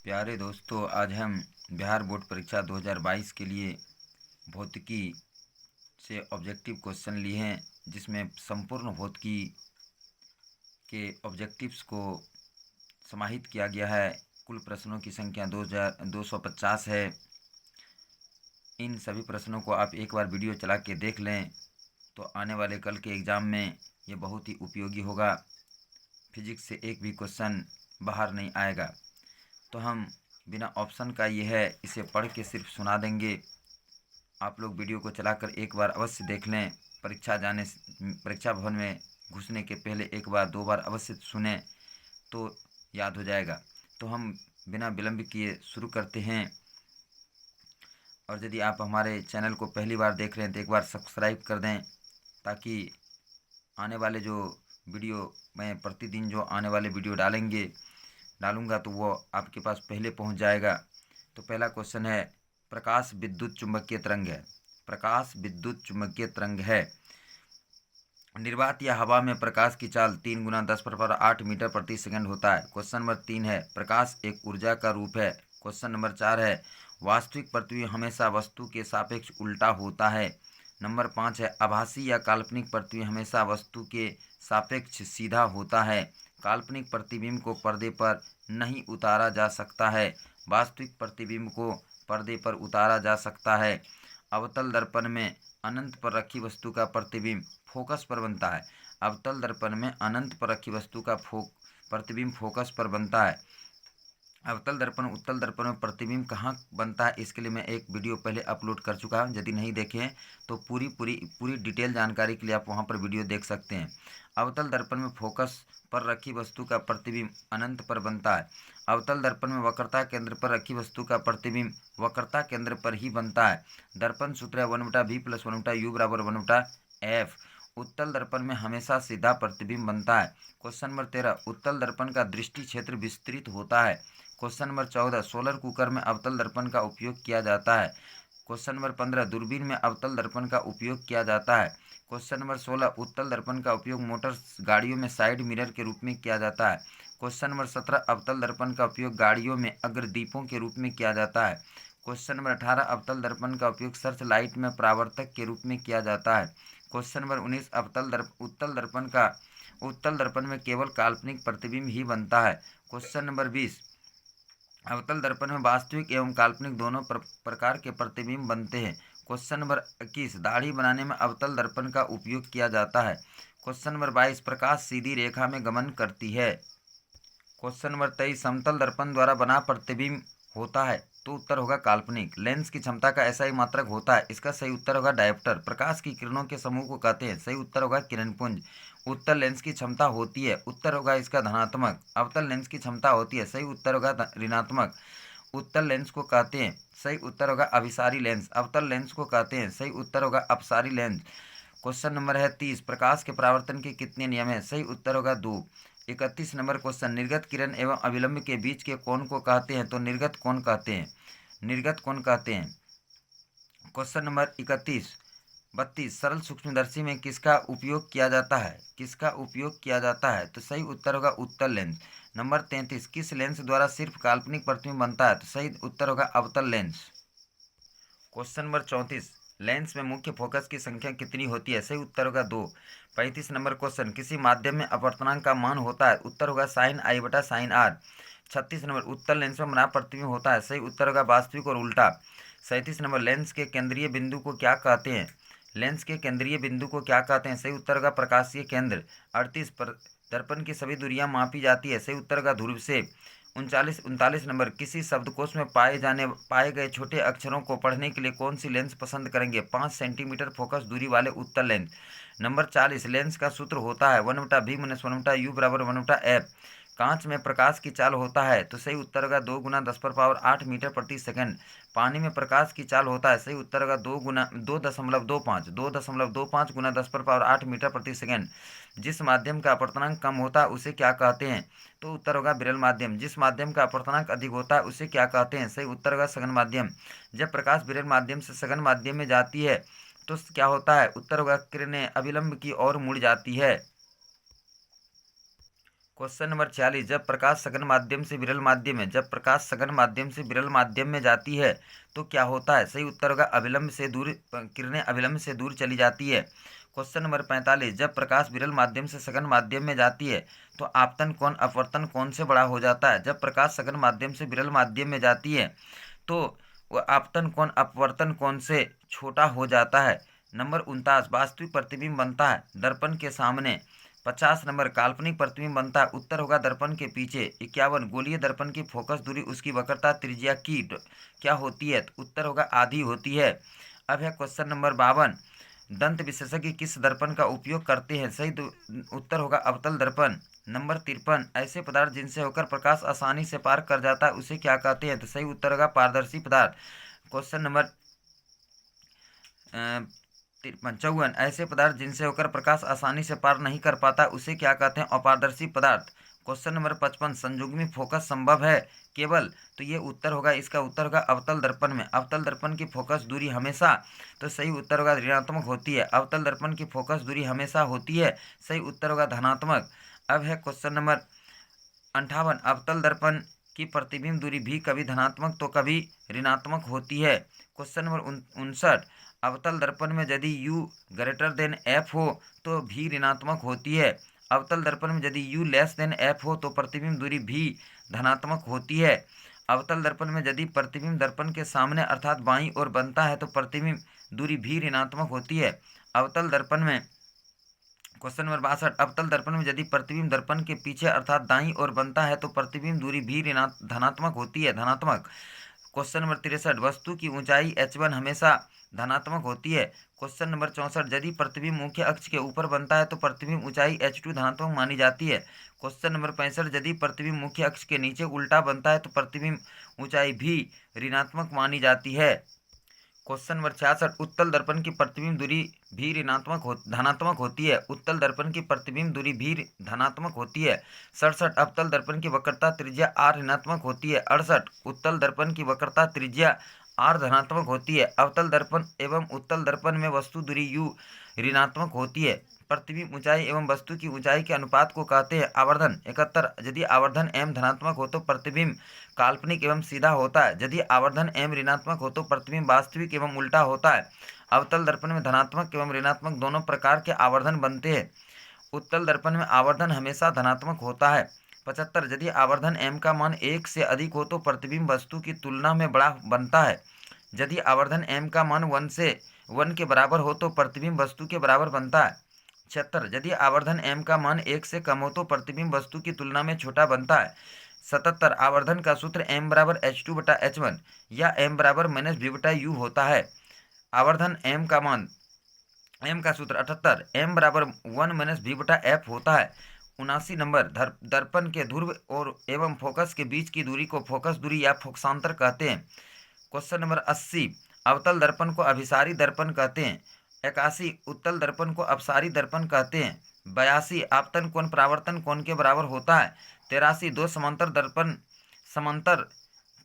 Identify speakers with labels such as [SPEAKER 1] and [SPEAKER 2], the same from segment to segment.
[SPEAKER 1] प्यारे दोस्तों, आज हम बिहार बोर्ड परीक्षा 2022 के लिए भौतिकी से ऑब्जेक्टिव क्वेश्चन लिए हैं, जिसमें संपूर्ण भौतिकी के ऑब्जेक्टिव्स को समाहित किया गया है। कुल प्रश्नों की संख्या 2250 है। इन सभी प्रश्नों को आप एक बार वीडियो चला के देख लें तो आने वाले कल के एग्ज़ाम में ये बहुत ही उपयोगी होगा। फिजिक्स से एक भी क्वेश्चन बाहर नहीं आएगा। तो हम बिना ऑप्शन का ये है, इसे पढ़ के सिर्फ सुना देंगे। आप लोग वीडियो को चलाकर एक बार अवश्य देख लें। परीक्षा भवन में घुसने के पहले एक बार दो बार अवश्य सुने तो याद हो जाएगा। तो हम बिना विलंब किए शुरू करते हैं। और यदि आप हमारे चैनल को पहली बार देख रहे हैं तो एक बार सब्सक्राइब कर दें, ताकि आने वाले जो वीडियो मैं प्रतिदिन जो आने वाले वीडियो डालूंगा तो वो आपके पास पहले पहुंच जाएगा। तो पहला क्वेश्चन है, प्रकाश विद्युत चुंबकीय तरंग है। प्रकाश विद्युत चुंबकीय तरंग है। निर्वात या हवा में प्रकाश की चाल 3 × 10⁸ मीटर प्रति सेकंड होता है। क्वेश्चन नंबर 3 है, प्रकाश एक ऊर्जा का रूप है। क्वेश्चन नंबर 4 है, वास्तविक प्रतिबिंब हमेशा वस्तु के सापेक्ष उल्टा होता है। नंबर 5 है, आभासी या काल्पनिक प्रतिबिंब हमेशा वस्तु के सापेक्ष सीधा होता है। काल्पनिक प्रतिबिंब को पर्दे पर नहीं उतारा जा सकता है। वास्तविक प्रतिबिंब को पर्दे पर उतारा जा सकता है। अवतल दर्पण में अनंत पर रखी वस्तु का प्रतिबिंब फोकस पर बनता है। अवतल दर्पण में अनंत पर रखी वस्तु का प्रतिबिंब फोकस पर बनता है। अवतल दर्पण उत्तल दर्पण में प्रतिबिंब कहाँ बनता है, इसके लिए मैं एक वीडियो पहले अपलोड कर चुका हूँ। यदि नहीं देखें तो पूरी डिटेल जानकारी के लिए आप वहाँ पर वीडियो देख सकते हैं। अवतल दर्पण में फोकस पर रखी वस्तु का प्रतिबिंब अनंत पर बनता है। अवतल दर्पण में वक्रता केंद्र पर रखी वस्तु का प्रतिबिंब वक्रता केंद्र पर ही बनता है। दर्पण सूत्र है 1/v + 1/u = 1/f। उत्तल दर्पण में हमेशा सीधा प्रतिबिंब बनता है। क्वेश्चन नंबर 13, उत्तल दर्पण का दृष्टि क्षेत्र विस्तृत होता है। क्वेश्चन नंबर 14, सोलर कुकर में अवतल दर्पण का उपयोग किया जाता है। क्वेश्चन नंबर 15, दूरबीन में अवतल दर्पण का उपयोग किया जाता है। क्वेश्चन नंबर 16, उत्तल दर्पण का उपयोग मोटर गाड़ियों में साइड मिरर के रूप में किया जाता है। क्वेश्चन नंबर 17, अवतल दर्पण का उपयोग गाड़ियों में अग्रदीपों के रूप में किया जाता है। क्वेश्चन नंबर 18, अवतल दर्पण का उपयोग सर्च लाइट में परावर्तक के रूप में किया जाता है। क्वेश्चन नंबर 19, उत्तल दर्पण में केवल काल्पनिक प्रतिबिंब ही बनता है। क्वेश्चन नंबर 20, अवतल दर्पण में वास्तविक एवं काल्पनिक दोनों प्रकार के प्रतिबिंब बनते हैं। क्वेश्चन नंबर 21, दाढ़ी बनाने में अवतल दर्पण का उपयोग किया जाता है। क्वेश्चन नंबर 22, प्रकाश सीधी रेखा में गमन करती है। क्वेश्चन नंबर 23, समतल दर्पण द्वारा बना प्रतिबिंब होता है, तो उत्तर होगा काल्पनिक। लेंस की क्षमता का ऐसा ही मात्रक होता है, इसका सही उत्तर होगा डायोप्टर। प्रकाश की किरणों के समूह को कहते हैं, सही उत्तर होगा किरणपुंज। उत्तल लेंस की क्षमता होती है, उत्तर होगा इसका धनात्मक। अवतल लेंस की क्षमता होती है, सही उत्तर होगा ऋणात्मक। उत्तल लेंस को कहते हैं, सही उत्तर होगा अभिसारी लेंस। अवतल लेंस को कहते हैं, सही उत्तर होगा अपसारी लेंस। क्वेश्चन नंबर है 30, प्रकाश के परावर्तन के कितने नियम हैं, सही उत्तर होगा 2। 31 नंबर क्वेश्चन, निर्गत किरण एवं अभिलंब के बीच के कोण को कहते हैं, तो निर्गत कोण कहते हैं, निर्गत कोण कहते हैं। क्वेश्चन नंबर 32, सरल सूक्ष्मदर्शी में किसका उपयोग किया जाता है, किसका उपयोग किया जाता है, तो सही उत्तर होगा उत्तल लेंस। नंबर 33, किस लेंस द्वारा सिर्फ काल्पनिक प्रतिबिंब बनता है, तो सही उत्तर होगा अवतल लेंस। क्वेश्चन नंबर 34, लेंस में मुख्य फोकस की संख्या कितनी होती है, सही उत्तर होगा 2। 35 नंबर क्वेश्चन, किसी माध्यम में अपवर्तनांक का मान होता है, उत्तर होगा sin I / sin r। 36 number, उत्तल लेंस में बना प्रतिबिंब होता है, सही उत्तर होगा वास्तविक और उल्टा। 37 नंबर, लेंस के केंद्रीय बिंदु को क्या कहते हैं, लेंस के केंद्रीय बिंदु को क्या कहते हैं, सही उत्तर होगा प्रकाशीय केंद्र। 38 पर दर्पण की सभी दूरियां मापी जाती है, सही उत्तर होगा ध्रुव से। 39 नंबर, किसी शब्दकोश में पाए गए छोटे अक्षरों को पढ़ने के लिए कौन सी लेंस पसंद करेंगे, 5 सेंटीमीटर फोकस दूरी वाले उत्तल लेंस। नंबर 40, लेंस का सूत्र होता है 1/v - 1/u = 1/f। कांच में प्रकाश की चाल होता है, तो सही उत्तर होगा 2 × 10⁸ मीटर प्रति सेकंड। पानी में प्रकाश की चाल होता है, सही उत्तर होगा 2.25 × 10⁸ मीटर प्रति सेकंड। जिस माध्यम का अपवर्तनांक कम होता है उसे क्या कहते हैं, तो उत्तर होगा विरल माध्यम। जिस माध्यम का अपवर्तनांक अधिक होता है उसे क्या कहते हैं, सही उत्तर होगा सघन माध्यम। जब प्रकाश विरल माध्यम से सघन माध्यम में जाती है तो क्या होता है, उत्तर होगा किरणें अभिलंब की ओर मुड़ जाती है। क्वेश्चन नंबर 46, जब प्रकाश सघन माध्यम से विरल माध्यम में जब प्रकाश सघन माध्यम से विरल माध्यम में जाती है तो क्या होता है? सही उत्तर होगा अविलंब से दूर, किरणें अविलंब से दूर चली जाती है। क्वेश्चन नंबर 45, जब प्रकाश विरल माध्यम से सघन माध्यम में जाती है तो आपतन कोण अपवर्तन कोण से बड़ा हो जाता है? जब प्रकाश सघन माध्यम से विरल माध्यम में जाती है तो वह आपतन कोण अपवर्तन कोण से छोटा हो जाता है। नंबर 49, वास्तविक प्रतिबिंब बनता है दर्पण के सामने। 50 नंबर, काल्पनिक प्रतिबिंब बनता है, उत्तर होगा दर्पण के पीछे। 51, गोलीय दर्पण की फोकस दूरी उसकी वक्रता त्रिज्या की क्या होती है? उत्तर होगा आधी होती है। अब है क्वेश्चन नंबर 52, दंत विशेषज्ञ किस दर्पण का उपयोग करते हैं? सही उत्तर होगा अवतल दर्पण। नंबर 53, ऐसे पदार्थ जिनसे होकर प्रकाश आसानी से पार कर जाता है उसे क्या कहते हैं? तो सही उत्तर होगा पारदर्शी पदार्थ। क्वेश्चन नंबर 55, ऐसे पदार्थ जिनसे होकर प्रकाश आसानी से पार नहीं कर पाता उसे क्या कहते हैं? अपारदर्शी पदार्थ। क्वेश्चन नंबर 55, संयुग्मी फोकस संभव है केवल? तो ये उत्तर होगा, इसका उत्तर होगा अवतल दर्पण में। अवतल दर्पण की फोकस दूरी हमेशा, तो सही उत्तर होगा ऋणात्मक होती है। अवतल दर्पण की फोकस दूरी हमेशा होती है, सही उत्तर होगा धनात्मक। अब है क्वेश्चन नंबर 58, अवतल दर्पण की प्रतिबिंब दूरी भी कभी धनात्मक तो कभी ऋणात्मक होती है। क्वेश्चन नंबर 59, अवतल दर्पण में यदि u ग्रेटर देन f हो तो भी ऋणात्मक होती है। अवतल दर्पण में यदि u लेस देन f हो तो प्रतिबिंब दूरी भी धनात्मक होती है। अवतल दर्पण में यदि प्रतिबिंब दर्पण के सामने अर्थात बाईं ओर बनता है तो प्रतिबिंब दूरी भी ऋणात्मक होती है। अवतल दर्पण में क्वेश्चन नंबर 62, अवतल दर्पण में यदि प्रतिबिंब दर्पण के पीछे अर्थात दाईं ओर बनता है तो प्रतिबिंब दूरी भी धनात्मक होती है, धनात्मक। क्वेश्चन नंबर 63, वस्तु की ऊंचाई h1 हमेशा धनात्मक होती है। क्वेश्चन नंबर 64, यदि प्रतिबिंब मुख्य अक्ष के ऊपर बनता है तो प्रतिबिंब ऊंचाई h2 धनात्मक मानी जाती है। क्वेश्चन नंबर 65, यदि प्रतिबिंब मुख्य अक्ष के नीचे उल्टा बनता है तो प्रतिबिंब ऊंचाई भी ऋणात्मक मानी जाती है। क्वेश्चन नंबर 66, उत्तल दर्पण की प्रतिबिंब दूरी भी धनात्मक होती है। उत्तल दर्पण की प्रतिबिंब दूरी भी धनात्मक होती है। 67, अवतल दर्पण की वक्रता त्रिज्या r ऋणात्मक होती है। 68, उत्तल दर्पण की वक्रता त्रिज्या r धनात्मक होती है। अवतल दर्पण एवं उत्तल दर्पण में वस्तु दूरी u ऋणात्मक होती है। प्रतिबिंब ऊंचाई एवं वस्तु की ऊंचाई के अनुपात को कहते हैं आवर्धन। 71, यदि आवर्धन m धनात्मक हो तो प्रतिबिंब काल्पनिक एवं सीधा होता है। यदि आवर्धन m ऋणात्मक हो तो प्रतिबिंब वास्तविक एवं उल्टा होता है। अवतल दर्पण में धनात्मक एवं ऋणात्मक दोनों प्रकार के आवर्धन बनते हैं। उत्तल दर्पण में आवर्धन हमेशा धनात्मक होता है। 75, यदि आवर्धन m का मान 1 से अधिक हो तो प्रतिबिंब वस्तु की तुलना में बड़ा बनता है। यदि आवर्धन m का मान 1 के बराबर हो तो प्रतिबिंब वस्तु के बराबर बनता है। 76, यदि आवर्धन m का मान 1 से कम हो तो प्रतिबिंब वस्तु की तुलना में छोटा बनता है। 77, आवर्धन का सूत्र m बराबर h2/h1 या m बराबर -v/u होता है। आवर्धन m का मान m का सूत्र 78, m बराबर 1 - v/f होता है। 79 नंबर, दर्पण के ध्रुव और एवं फोकस के बीच की दूरी को फोकस दूरी या फोकसांतर कहते हैं। क्वेश्चन नंबर 80, अवतल दर्पण को अभिसारी दर्पण कहते हैं। 81, उत्तल दर्पण को अपसारी दर्पण कहते हैं। 82, आपतन कोण परावर्तन कोण के बराबर होता है। 83, दो समांतर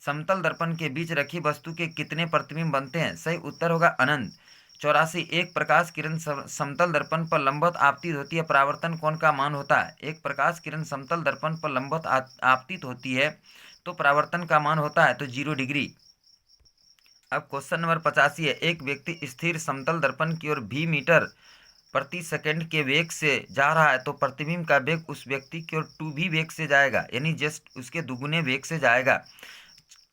[SPEAKER 1] समतल दर्पण के बीच रखी वस्तु के कितने प्रतिबिंब बनते हैं? सही उत्तर होगा अनंत। 84, एक प्रकाश किरण समतल दर्पण पर लंबवत आपतित होती है, परावर्तन कोण का मान होता है। एक प्रकाश किरण समतल दर्पण पर लंबवत आपतित होती है तो परावर्तन का मान होता है तो 0 डिग्री। अब क्वेश्चन नंबर 85 है, एक व्यक्ति स्थिर समतल दर्पण की ओर v मीटर प्रति सेकंड के वेग से जा रहा है तो प्रतिबिंब का वेग उस व्यक्ति की ओर 2v वेग से जाएगा, यानी जस्ट उसके दुगुने वेग से जाएगा।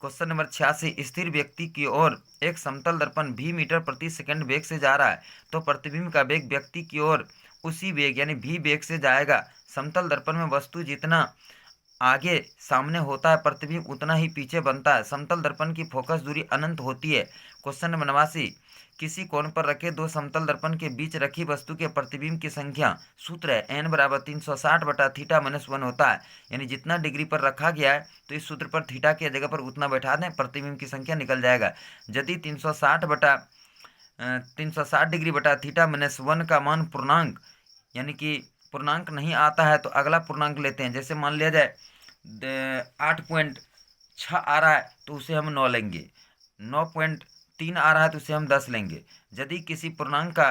[SPEAKER 1] क्वेश्चन नंबर 86, स्थिर व्यक्ति की ओर एक समतल दर्पण v मीटर प्रति सेकंड वेग से जा रहा है तो प्रतिबिंब का वेग व्यक्ति की ओर उसी वेग यानी v वेग से जाएगा। समतल दर्पण में वस्तु जितना आगे सामने होता है प्रतिबिंब उतना ही पीछे बनता है। समतल दर्पण की फोकस दूरी अनंत होती है। क्वेश्चन नंबर 89, किसी कोण पर रखे दो समतल दर्पण के बीच रखी वस्तु के प्रतिबिंब की संख्या, सूत्र है n बराबर 360/θ-1 होता है, यानी जितना डिग्री पर रखा गया है तो इस सूत्र पर थीटा की जगह पर उतना बैठा दें, प्रतिबिंब की संख्या निकल जाएगा। यदि 360 डिग्री बटा θ-1 का मान पूर्णांक यानी कि पूर्णांक नहीं आता है तो अगला पूर्णांक लेते हैं। जैसे मान लिया जाए 8.6 आ रहा है तो उसे हम 9 लेंगे, 9.3 आ रहा है तो उसे हम 10 लेंगे। यदि किसी पूर्णांक का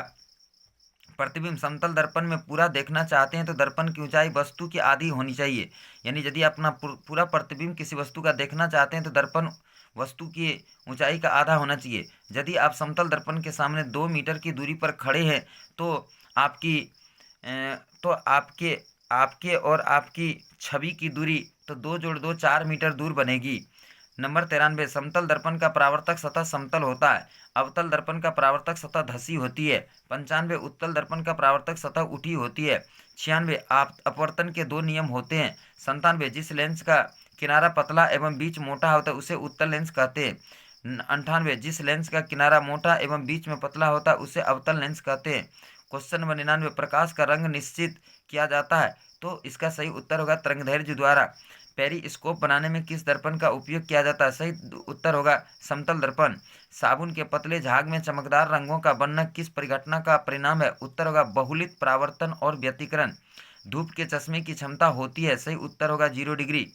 [SPEAKER 1] प्रतिबिंब समतल दर्पण में पूरा देखना चाहते हैं तो दर्पण की ऊंचाई वस्तु की आधी होनी चाहिए। यानी यदि अपना पूरा प्रतिबिंब किसी वस्तु का देखना चाहते हैं तो दर्पण वस्तु की ऊंचाई का आधा होना चाहिए। यदि आप समतल दर्पण के सामने 2 मीटर की दूरी पर खड़े हैं तो आपकी तो आपके आपके और आपकी छवि की दूरी तो 2 जोड़ 2 4 मीटर दूर बनेगी। नंबर 93, समतल दर्पण का परावर्तक सतह समतल होता है। अवतल दर्पण का परावर्तक सतह धसी होती है। 95, उत्तल दर्पण का परावर्तक सतह उठी होती है। 96, अपवर्तन के 2 नियम होते हैं। 97, जिस लेंस का किनारा पतला एवं बीच मोटा होता है उसे उत्तल लेंस कहते हैं। 98, जिस लेंस का किनारा मोटा एवं बीच में पतला होता है उसे अवतल लेंस कहते हैं। क्वेश्चन नंबर 99, प्रकाश का रंग निश्चित किया जाता है तो इसका सही उत्तर होगा तरंगदैर्घ्य द्वारा। पेरिस्कोप बनाने में किस दर्पण का उपयोग किया जाता है? सही उत्तर होगा समतल दर्पण। साबुन के पतले झाग में चमकदार रंगों का बनना किस परिघटना का परिणाम है? उत्तर होगा बहुलित परावर्तन और व्यतिकरण। धूप के चश्मे की क्षमता होती है, सही उत्तर होगा 0 डिग्री।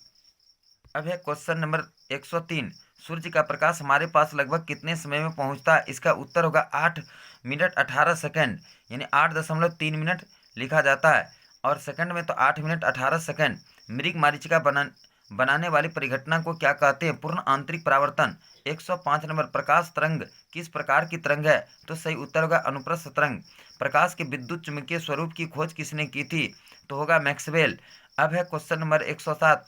[SPEAKER 1] अब है क्वेश्चन नंबर 103, सूर्य का प्रकाश हमारे पास लगभग कितने समय में पहुंचता है? इसका उत्तर होगा 8 मिनट 18 सेकंड, यानी 8.3 मिनट लिखा जाता है और सेकंड में तो 8 मिनट 18 सेकंड। मृग मरीचिका बनाने वाली परिघटना को क्या कहते हैं? पूर्ण आंतरिक परावर्तन। 105 नंबर, प्रकाश तरंग किस प्रकार की तरंग है? तो सही उत्तर होगा अनुप्रस्थ तरंग। प्रकाश के विद्युत चुंबकीय स्वरूप की खोज किसने की थी? तो होगा मैक्सवेल। अब है क्वेश्चन नंबर 107,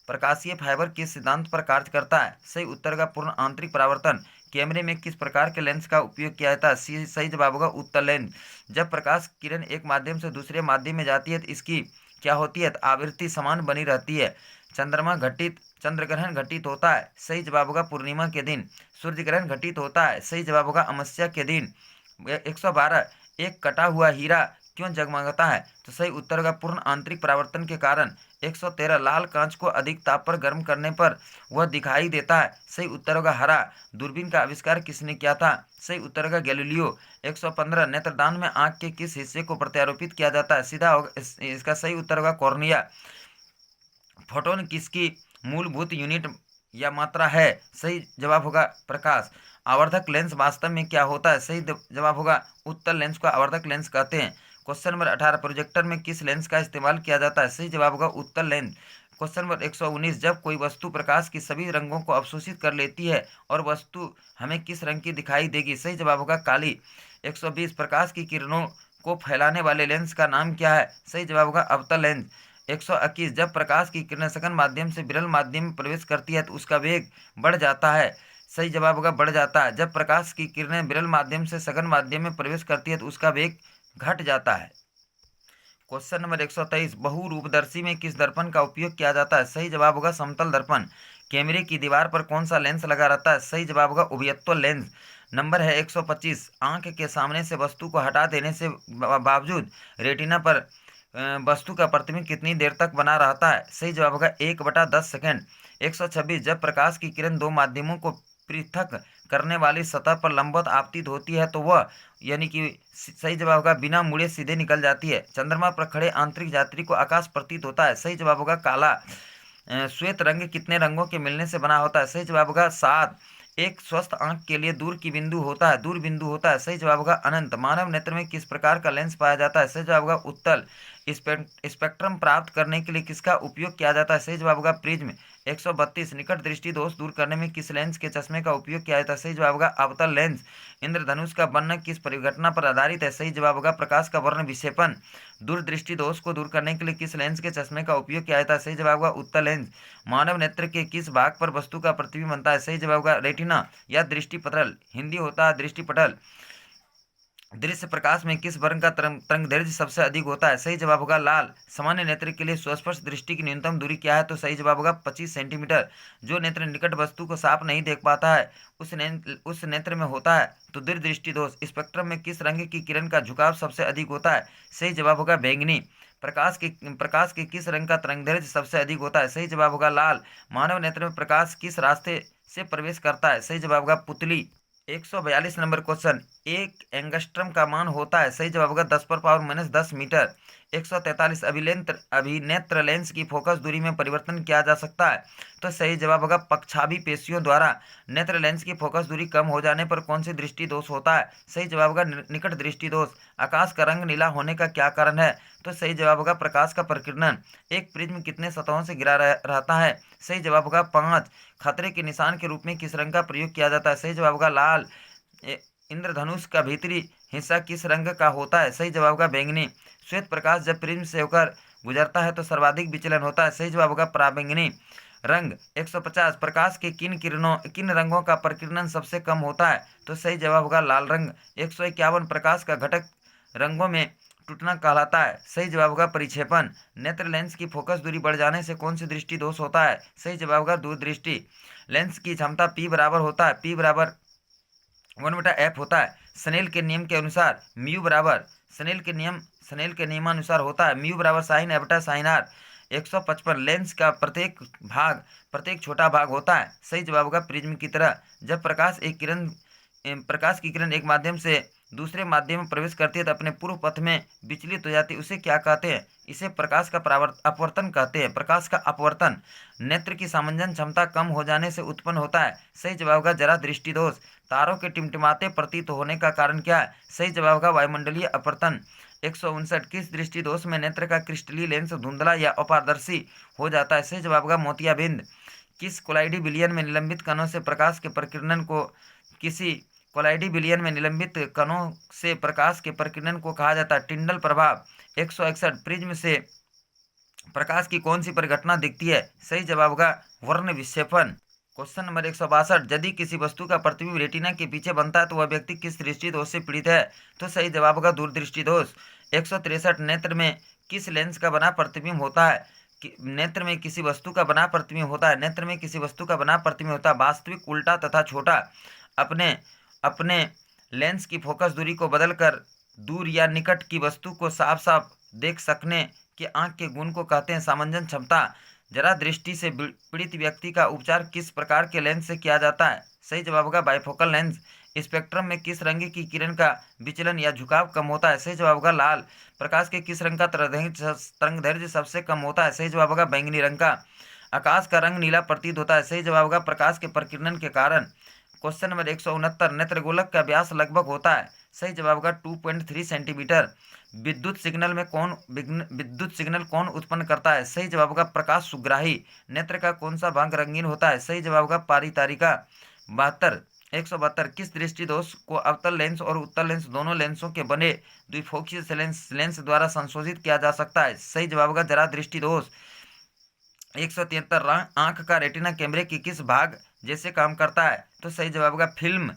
[SPEAKER 1] प्रकाशीय फाइबर किस सिद्धांत पर कार्य करता है? सही उत्तर का पूर्ण आंतरिक परावर्तन। कैमरे में किस प्रकार के लेंस का उपयोग किया जाता है? सही जवाब होगा उत्तल लेंस। जब प्रकाश किरण एक माध्यम से दूसरे माध्यम में जाती है तो इसकी क्या होती है? आवृत्ति समान बनी रहती है। चंद्र ग्रहण घटित होता है, सही जवाब होगा पूर्णिमा के दिन। सूर्य ग्रहण घटित होता है, सही जवाब होगा अमावस्या के दिन। 112, एक कटा हुआ हीरा क्यों जगमगाता है? तो सही उत्तर होगा पूर्ण आंतरिक परावर्तन के कारण। 113, लाल कांच को अधिक ताप पर गर्म करने पर वह दिखाई देता है, सही उत्तर होगा हरा। दूरबीन का आविष्कार किसने किया था? सही उत्तर होगा गैलीलियो। 115, नेत्रदान में आंख के किस हिस्से को प्रत्यारोपित किया जाता है? सीधा होगा इसका सही उत्तर होगा कॉर्निया। फोटोन किसकी मूलभूत यूनिट या मात्रा है? सही जवाब होगा प्रकाश। आवर्धक लेंस वास्तव में क्या होता है? सही जवाब होगा उत्तल लेंस को आवर्धक लेंस कहते हैं। क्वेश्चन नंबर 18, प्रोजेक्टर में किस लेंस का इस्तेमाल किया जाता है? सही जवाब होगा उत्तल लेंस। क्वेश्चन नंबर 119, जब कोई वस्तु प्रकाश की सभी रंगों को अवशोषित कर लेती है और वस्तु हमें किस रंग की दिखाई देगी? सही जवाब होगा काली। 120, प्रकाश की किरणों को फैलाने वाले लेंस का नाम क्या है? सही जवाब होगा अवतल लेंस। 121, जब प्रकाश की किरणें सघन माध्यम से विरल माध्यम में प्रवेश करती है तो उसका वेग बढ़ जाता है, सही जवाब होगा बढ़ जाता है। जब प्रकाश की किरणें विरल माध्यम से सघन माध्यम में प्रवेश करती है तो उसका वेग घट जाता है। क्वेश्चन नंबर 123, बहुरूपदर्शी में किस दर्पण का उपयोग किया जाता है? सही जवाब होगा समतल दर्पण। कैमरे की दीवार पर कौन सा लेंस लगा रहता है? सही जवाब होगा उभयत्व लेंस। नंबर है 125, आंख के सामने से वस्तु को हटा देने से बावजूद रेटिना पर वस्तु का प्रतिबिंब कितनी देर तक बना रहता है? सही जवाब होगा 1/10 सेकंड। 126, जब प्रकाश की किरण दो माध्यमों को पृथक करने वाली सतह पर लंबवत आपतित होती है तो वह यानी कि सही जवाब होगा बिना मुड़े सीधे निकल जाती है। चंद्रमा पर खड़े आंतरिक यात्री को आकाश प्रतीत होता है, सही जवाब होगा काला। श्वेत रंग कितने रंगों के मिलने से बना होता है? सही जवाब होगा 7। एक स्वस्थ आंख के लिए दूर बिंदु होता है, सही जवाब होगा अनंत। मानव नेत्र में किस प्रकार का लेंस पाया जाता है? सही जवाब होगा उत्तल। स्पेक्ट्रम प्राप्त करने के लिए किसका उपयोग किया जाता है? सही जवाब होगा प्रिज्म। 132, निकट दृष्टि दोष दूर करने में किस लेंस के चश्मे का उपयोग किया जाता है? सही जवाब होगा अवतल लेंस। इंद्रधनुष का बनना किस परिघटना पर आधारित है? सही जवाब होगा प्रकाश का वर्ण विक्षेपण। दूरदृष्टि दोष को दूर करने के लिए किस लेंस के चश्मे का उपयोग किया जाता है? सही जवाब होगा उत्तल लेंस। मानव नेत्र के किस भाग पर वस्तु का प्रतिबिंब बनता है? सही जवाब होगा रेटिना या दृष्टिपटल, हिंदी होता है दृष्टिपटल। दृश्य प्रकाश में किस वर्ग का तरंगदैर्घ्य सबसे अधिक होता है? सही जवाब होगा लाल। सामान्य नेत्र के लिए स्वस्पर्श दृष्टि की न्यूनतम दूरी क्या है? तो सही जवाब होगा 25 सेंटीमीटर। जो नेत्र निकट वस्तु को साफ नहीं देख पाता है उस नेत्र में होता है तो दूरदृष्टि दोष। स्पेक्ट्रम में किस रंग की किरण का झुकाव सबसे अधिक होता है? सही जवाब होगा बैंगनी। प्रकाश के किस रंग का तरंगदैर्घ्य सबसे अधिक होता है? सही जवाब होगा लाल। मानव नेत्र में प्रकाश किस रास्ते से प्रवेश करता है? सही जवाब होगा पुतली। 142 नंबर क्वेश्चन, एक एंगस्ट्रम का मान होता है? सही जवाब होगा 10⁻⁻10 मीटर। 143 अभिनेत्र लेंस की फोकस दूरी में परिवर्तन किया जा सकता है। तो सही जवाब होगा पक्षाभि पेशियों द्वारा नेत्र लेंस की फोकस दूरी कम हो जाने पर कौन सी दृष्टि दोष होता है? सही जवाब होगा निकट दृष्टि दोष। आकाश का रंग नीला होने का क्या कारण है? तो सही जवाब होगा प्रकाश का प्रकीर्णन। एक प्रिज्म कितने सतहों से घिरा रहता है? सही जवाब होगा 5। खतरे के निशान के रूप में किस रंग का प्रयोग किया जाता है? सही जवाब होगा लाल। इंद्रधनुष का भीतरी हिस्सा किस रंग का होता है? सही जवाब होगा बैंगनी। श्वेत प्रकाश जब प्रिज्म से होकर गुजरता है तो सर्वाधिक विचलन होता है। सही जवाब होगा पराबैंगनी रंग। 150 प्रकाश के किन रंगों का प्रकीर्णन सबसे कम होता है? तो सही जवाब होगा लाल रंग। 151 प्रकाश का घटक रंगों में टूटना कहलाता है। सही जवाब होगा परिक्षेपण। नेत्र लेंस की फोकस दूरी बढ़ जाने से कौन सी दृष्टि दोष होता है? सही जवाब होगा दूरदृष्टि। लेंस की क्षमता P बराबर होता है, P बराबर 1/f होता है। स्नेल के नियम के अनुसार म्यू बराबर स्नेल के नियमानुसार होता है म्यू बराबर साइन f बटा साइन r। 155 लेंस का प्रत्येक छोटा भाग होता है। सही जवाब होगा प्रिज्म की तरह। जब प्रकाश की किरण एक माध्यम से दूसरे माध्यम में प्रवेश करती है तो अपने पूर्व पथ में विचलित हो जाती है, उसे क्या कहते हैं? इसे प्रकाश का अपवर्तन कहते हैं। प्रकाश का अपवर्तन नेत्र की सामंजन क्षमता कम हो जाने से उत्पन्न होता है। सही जवाब होगा जरा दृष्टि दोष। तारों के टिमटिमाते प्रतीत होने का कारण क्या है? सही जवाब होगा वायुमंडलीय अपवर्तन। 159 किस दृष्टि दोष में नेत्र का क्रिस्टलीय लेंस धुंधला या अपारदर्शी हो जाता है? सही जवाब होगा मोतियाबिंद। किस कोलाइडी विलयन में निलंबित कणों से प्रकाश के प्रकीर्णन को कहा जाता है टिंडल प्रभाव। 161 प्रिज्म से प्रकाश की कौन सी परिघटना दिखती है? सही जवाब होगा वर्ण विक्षेपण। क्वेश्चन नंबर 162 यदि किसी वस्तु का प्रतिबिंब रेटिना के पीछे बनता है तो वह व्यक्ति किस दृष्टि दोष से पीड़ित है? तो सही जवाब होगा दूरदृष्टि दोष। 163 नेत्र में किस लेंस का बना प्रतिबिंब होता है? नेत्र में किसी वस्तु का बना प्रतिबिंब होता है वास्तविक, उल्टा तथा छोटा। अपने लेंस की फोकस दूरी को बदलकर दूर या निकट की वस्तु को साफ साफ देख सकने की आंख के गुण को कहते हैं सामंजन क्षमता। जरा दृष्टि से पीड़ित व्यक्ति का उपचार किस प्रकार के लेंस से किया जाता है? सही जवाब होगा बाइफोकल लेंस। स्पेक्ट्रम में किस रंग की किरण का विचलन या झुकाव कम होता है? सही जवाब होगा लाल। प्रकाश के किस रंग का तरंगदैर्घ्य सबसे कम होता है? सही जवाब होगा बैंगनी रंग का। आकाश का रंग नीला प्रतीत होता है। सही जवाब होगा प्रकाश के प्रकीर्णन के कारण। क्वेश्चन नंबर 169 नेत्रगोलक का व्यास लगभग होता है। सही जवाब होगा 2.3 सेंटीमीटर। विद्युत सिग्नल कौन उत्पन्न करता है? सही जवाब होगा प्रकाश सुग्राही। नेत्र का कौन सा भाग रंगीन होता है? सही जवाब होगा पारितारिका। 172 किस दृष्टि दोष को अवतल लेंस और उत्तल लेंस दोनों लेंसों के बने द्विफोकसीय लेंस द्वारा संशोधित किया जा सकता है? सही जवाब होगा जरा दृष्टि दोष। 173 आंख का रेटिना कैमरे की किस भाग जैसे काम करता है? तो सही जवाब होगा फिल्म।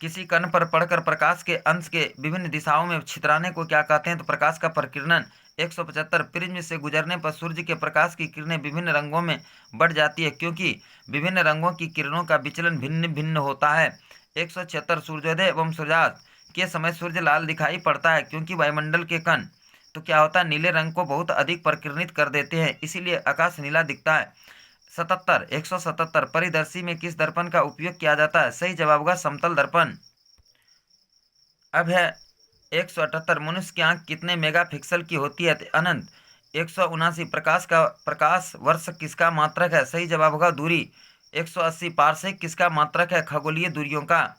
[SPEAKER 1] किसी कण पर पड़कर प्रकाश के अंश के विभिन्न दिशाओं में छितराने को क्या कहते हैं? तो प्रकाश का प्रकीर्णन। 175 प्रिज्म से गुजरने पर सूर्य के प्रकाश की किरणें विभिन्न रंगों में बढ़ जाती है क्योंकि विभिन्न रंगों की किरणों का विचलन भिन्न भिन्न होता है। 176 सूर्योदय एवं सूर्यास्त के समय सूर्य लाल दिखाई पड़ता है क्योंकि वायुमंडल के कण तो क्या होता है नीले रंग को बहुत अधिक प्रकीर्णित कर देते हैं, इसीलिए आकाश नीला दिखता है। 177 परिदर्शी में किस दर्पण का उपयोग किया जाता है? सही जवाब होगा समतल दर्पण। अब है 178 मनुष्य की आंख कितने मेगापिक्सल की होती है? अनंत। 179 प्रकाश वर्ष किसका मात्रक है? सही जवाब होगा दूरी। 180 पारसेक किसका मात्रक है? खगोलीय दूरियों का।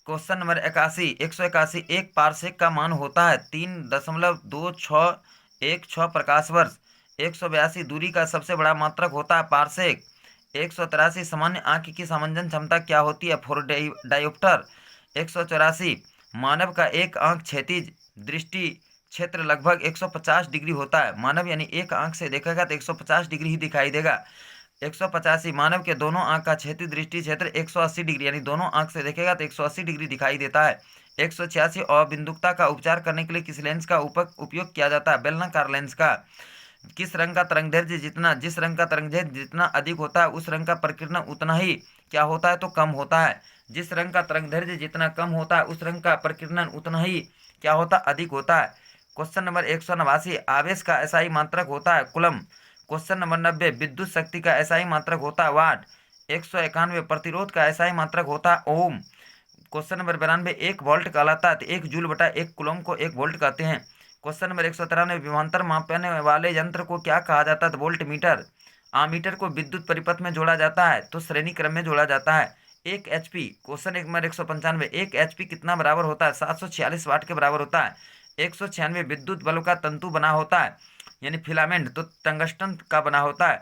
[SPEAKER 1] क्वेश्चन नंबर 181 एक पारसेक का मान होता है 3.2616 प्रकाश वर्ष। 182 दूरी का सबसे बड़ा मात्रक होता है पारसेक। 183 सामान्य आंख की सामंजन क्षमता क्या होती है? 4 डायोप्टर। 184 मानव का एक आंख क्षैतिज दृष्टि क्षेत्र लगभग 150 डिग्री होता है। मानव यानी एक आंख से देखेगा तो 150 डिग्री ही दिखाई देगा। 185 मानव के दोनों आंख का क्षैतिज दृष्टि क्षेत्र 180 डिग्री यानी दोनों आंख से देखेगा तो 180 डिग्री दिखाई देता है। 186 अबिंदुकता का उपचार करने के लिए किस लेंस का उपयोग किया जाता है? बेलनाकार लेंस का। जिस रंग का तरंगदैर्घ्य जितना अधिक होता है उस रंग का प्रकीर्णन उतना ही क्या होता है? तो कम होता है। जिस रंग का तरंगदैर्घ्य जितना कम होता है उस रंग का प्रकीर्णन उतना ही क्या होता है? अधिक होता है। क्वेश्चन नंबर 189 आवेश का एसआई मात्रक होता है कूलम। क्वेश्चन नंबर 90 विद्युत शक्ति का एसआई मात्रक होता है वाट। 191 प्रतिरोध का एसआई मात्रक होता है ओम। क्वेश्चन नंबर 92, 1 वोल्ट कहलाता है तो 1 जूल बटा 1 कूलम को 1 वोल्ट कहते हैं। क्वेश्चन नंबर 193, विभवांतर मापने वाले यंत्र को क्या कहा जाता है तो वोल्ट मीटर। आमीटर को विद्युत परिपथ में जोड़ा जाता है तो श्रेणी क्रम में जोड़ा जाता है। 1 HP, क्वेश्चन नंबर 195, 1 HP कितना बराबर होता है 746 वाट के बराबर होता है। 196, विद्युत बल्ब का तंतु बना होता है यानी फिलामेंट तो टंगस्टन का बना होता है।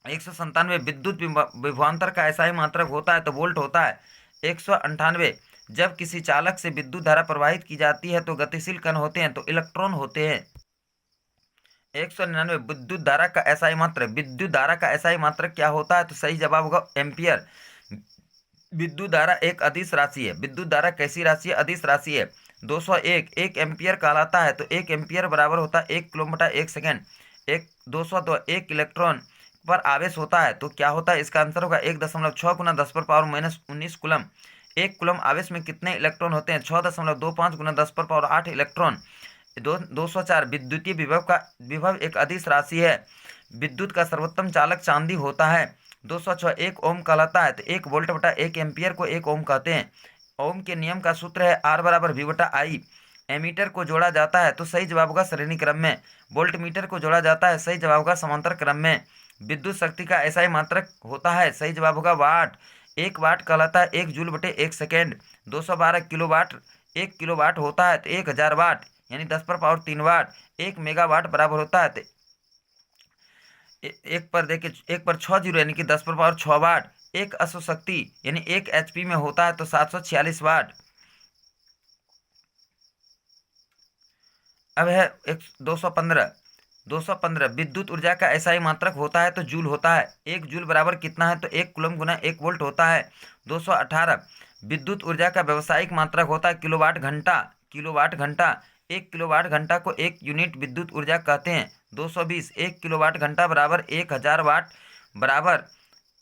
[SPEAKER 1] 197, विद्युत विभवांतर का ऐसा ही मात्रक होता है तो वोल्ट होता है। 198, जब किसी चालक से विद्युत धारा प्रवाहित की जाती है तो गतिशील कण होते हैं तो इलेक्ट्रॉन होते हैं। 199, विद्युत धारा का ऐसा ही मात्रक क्या होता है तो सही जवाब होगा एम्पियर। विद्युत धारा एक अदिश राशि है। विद्युत धारा कैसी राशि है? अदिश राशि है। 201, 1 एम्पियर कहलाता है तो 1 एम्पियर बराबर होता है 1 कूलम बटा 1 सेकेंड। 202, 1 इलेक्ट्रॉन पर आवेश होता है तो क्या होता है? इसका आंसर होगा 1.6 गुना 10 पर पावर माइनस 19 कूलम। 1 कूलम आवेश में कितने इलेक्ट्रॉन होते हैं? 6.25 गुना 10 पर पावर 8 इलेक्ट्रॉन। 204, विद्युतीय विभव एक अदिश राशि है। विद्युत का सर्वोत्तम चालक चांदी होता है। 206, 1 ओम कहलाता है तो 1 वोल्ट बटा 1 एम्पियर को 1 ओम कहते हैं। ओम के नियम का सूत्र है R बराबर V बटा I। एमीटर को जोड़ा जाता है तो सही जवाब होगा श्रेणी क्रम में। वोल्ट मीटर को जोड़ा जाता है, सही जवाब होगा समांतर क्रम में। विद्युत शक्ति का ऐसा ही मात्रक होता है, सही जवाब होगा वाट। 1 वाट कहलाता है 1 जूल बटे 1 सेकेंड। 212 किलोवाट, 1 किलोवाट होता है तो 1000 वाट यानी 10 पर पावर 3 वाट। 1 मेगावाट बराबर होता है तो एक पर देखिए 1 पर 6 जीरो यानी कि 10 पर पावर 6 वाट। 1 अश्व शक्ति यानी 1 HP में होता है तो 746 वाट। अब है 215, विद्युत ऊर्जा का ऐसा ही मात्रक होता है तो जूल होता है। 1 जूल बराबर कितना है तो 1 कूलम गुना 1 वोल्ट होता है। 218, विद्युत ऊर्जा का व्यावसायिक मात्रक होता है किलोवाट घंटा। 1 किलोवाट घंटा को 1 यूनिट विद्युत ऊर्जा कहते हैं। 220, 1 किलोवाट घंटा बराबर 1000 वाट बराबर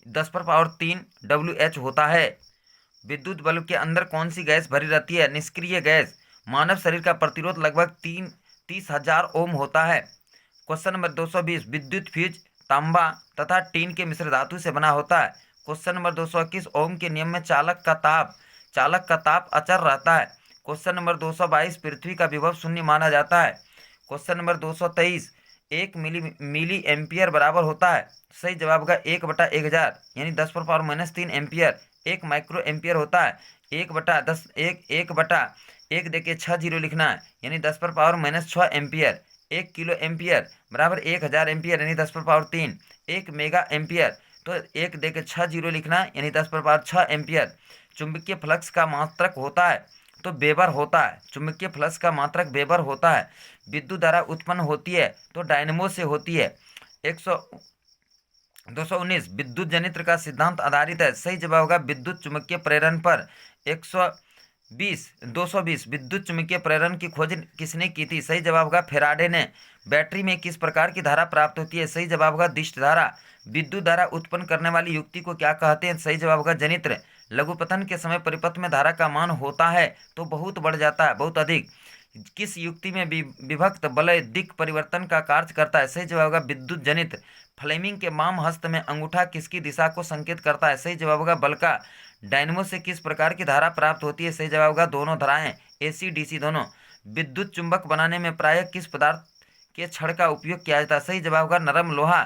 [SPEAKER 1] 10 पर पावर 3 WH होता है। विद्युत बल्ब के अंदर कौन सी गैस भरी रहती है? निष्क्रिय गैस। मानव शरीर का प्रतिरोध लगभग 30,000 ओम होता है। क्वेश्चन नंबर 220, विद्युत फ्यूज तांबा तथा टीन के मिश्र धातु से बना होता है। क्वेश्चन नंबर 221, ओम के नियम में चालक का ताप अचर रहता है। क्वेश्चन नंबर 222, पृथ्वी का विभव शून्य माना जाता है। क्वेश्चन नंबर 223, 1 मिली एम्पियर बराबर होता है, सही जवाब होगा 1 बटा 1000 यानी 10 पर power minus 3 ampere. 1 micro ampere होता है 1 बटा 10, 1 बटा 1 देखिए 6 जीरो लिखना है यानी 10 पर power minus 6 ampere. 1 kilo ampere बराबर 1000 एम्पियर यानी 10 पर पावर 3। 1 मेगा एम्पियर तो 1 देखिए 6 जीरो लिखना है यानी 10 पर पावर 6 एम्पियर। चुंबकीय फ्लक्स का मात्रक होता है तो वेबर होता है। चुंबकीय फ्लक्स का मात्रक वेबर होता है। विद्युत धारा उत्पन्न होती है तो डायनेमो से होती है। 219, विद्युत जनित्र का सिद्धांत आधारित है, सही जवाब होगा विद्युत चुंबकीय प्रेरण पर। 220, विद्युत चुंबकीय प्रेरण की खोज किसने की थी? सही जवाब होगा फेराडे ने। बैटरी में किस प्रकार की धारा प्राप्त होती है? सही जवाब होगा दिष्ट धारा। विद्युत धारा उत्पन्न करने वाली युक्ति को क्या कहते हैं? सही जवाब होगा जनित्र। लघुपतन के समय परिपथ में धारा का मान होता है तो बहुत बढ़ जाता है, बहुत अधिक। किस युक्ति में विभक्त वलय दिक् परिवर्तन का कार्य करता है? सही जवाब होगा विद्युत जनित्र। फ्लेमिंग के वाम हस्त में अंगूठा किसकी दिशा को संकेत करता है? सही जवाब होगा बल का। डायनमो से किस प्रकार की धारा प्राप्त होती है? सही जवाब होगा दोनों धाराएं, AC DC दोनों। विद्युत चुंबक बनाने में प्रायः किस पदार्थ के छड़ का उपयोग किया जाता है? सही जवाब होगा नरम लोहा।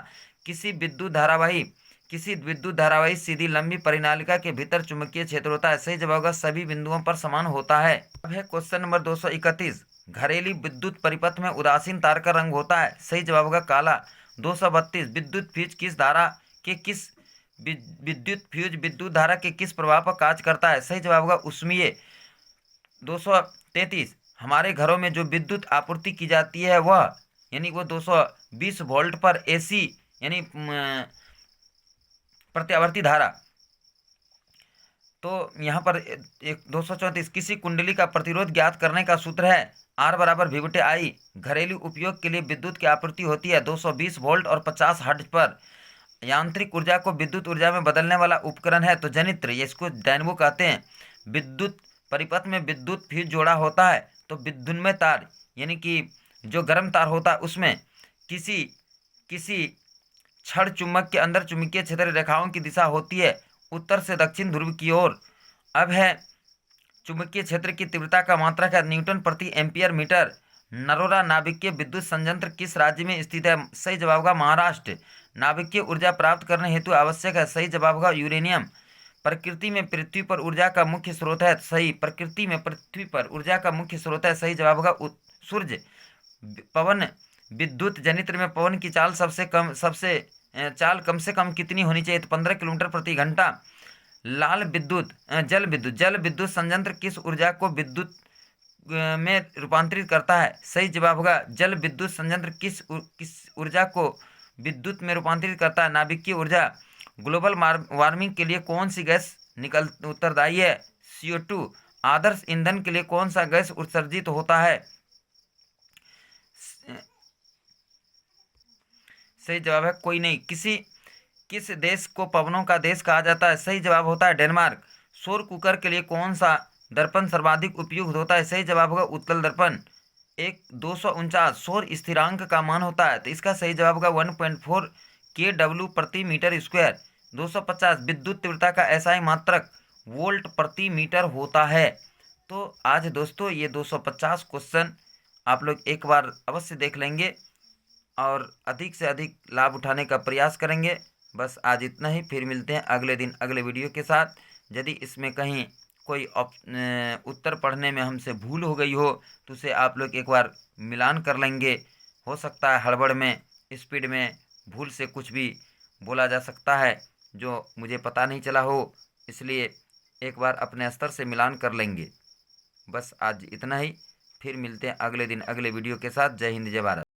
[SPEAKER 1] किसी विद्युत धारावाही सीधी लंबी परिनालिका के भीतर चुंबकीय क्षेत्र होता है, सही जवाब होगा सभी बिंदुओं पर समान होता है। अब है क्वेश्चन नंबर 231, घरेलू विद्युत परिपथ में उदासीन तार का रंग होता है, सही जवाब होगा काला। 232, विद्युत फ्यूज विद्युत धारा के किस प्रभाव पर कार्य करता है? सही जवाब होगा उष्मीय। 233, हमारे घरों में जो विद्युत आपूर्ति की जाती है वह यानी वो 220 वोल्ट पर AC यानी प्रत्यावर्ती धारा। तो यहाँ पर 234, किसी कुंडली का प्रतिरोध ज्ञात करने का सूत्र है R बराबर V बटे I। घरेलू उपयोग के लिए विद्युत की आपूर्ति होती है 220 वोल्ट और 50 हर्ट्ज पर। यांत्रिक ऊर्जा को विद्युत ऊर्जा में बदलने वाला उपकरण है तो जनित्र, इसको डायनेमो कहते हैं। विद्युत परिपथ में विद्युत फ्यूज जोड़ा होता है तो विद्युन्मय तार यानी कि जो गर्म तार होता है उसमें किसी क्षण चुंबक के अंदर चुंबकीय क्षेत्र रेखाओं की दिशा होती है उत्तर से दक्षिण ध्रुव की ओर। अब है चुंबकीय क्षेत्र की तीव्रता का मात्रक है न्यूटन प्रति एम्पियर मीटर। नरोरा नाभिकीय विद्युत संयंत्र किस राज्य में स्थित है? सही जवाब होगा महाराष्ट्र। नाभिकीय ऊर्जा प्राप्त करने हेतु आवश्यक है। सही जवाब होगा यूरेनियम। प्रकृति में पृथ्वी पर ऊर्जा का मुख्य स्रोत है। सही। प्रकृति में पृथ्वी पर ऊर्जा का मुख्य स्रोत है। सही जवाब होगा सूर्य। पवन विद्युत जनित्र में पवन की चाल चाल कम से कम कितनी होनी चाहिए? तो 15 किलोमीटर प्रति घंटा। जल विद्युत संयंत्र किस ऊर्जा को विद्युत में रूपांतरित करता है? सही जवाब होगा जल विद्युत संयंत्र किस ऊर्जा को विद्युत में रूपांतरित करता है? नाभिकीय ऊर्जा। ग्लोबल वार्मिंग के लिए कौन सी गैस उत्तरदायी है? CO2। आदर्श ईंधन के लिए कौन सा गैस उत्सर्जित होता है? सही जवाब है कोई नहीं। किस देश को पवनों का देश कहा जाता है? सही जवाब होता है डेनमार्क। सौर कुकर के लिए कौन सा दर्पण सर्वाधिक उपयुक्त होता है? सही जवाब होगा उत्तल दर्पण। 249 सौर स्थिरांक का मान होता है, तो इसका सही जवाब होगा 1.4 kW प्रति मीटर स्क्वायर। 250 विद्युत तीव्रता का SI मात्रक वोल्ट प्रति मीटर होता है। तो आज दोस्तों ये 250 क्वेश्चन आप लोग एक बार अवश्य देख लेंगे और अधिक से अधिक लाभ उठाने का प्रयास करेंगे। बस आज इतना ही, फिर मिलते हैं अगले दिन अगले वीडियो के साथ। यदि इसमें कहीं कोई उत्तर पढ़ने में हमसे भूल हो गई हो तो उसे आप लोग एक बार मिलान कर लेंगे। हो सकता है हड़बड़ में, स्पीड में भूल से कुछ भी बोला जा सकता है जो मुझे पता नहीं चला हो, इसलिए एक बार अपने स्तर से मिलान कर लेंगे। बस आज इतना ही, फिर मिलते हैं अगले दिन अगले वीडियो के साथ। जय हिंद, जय भारत।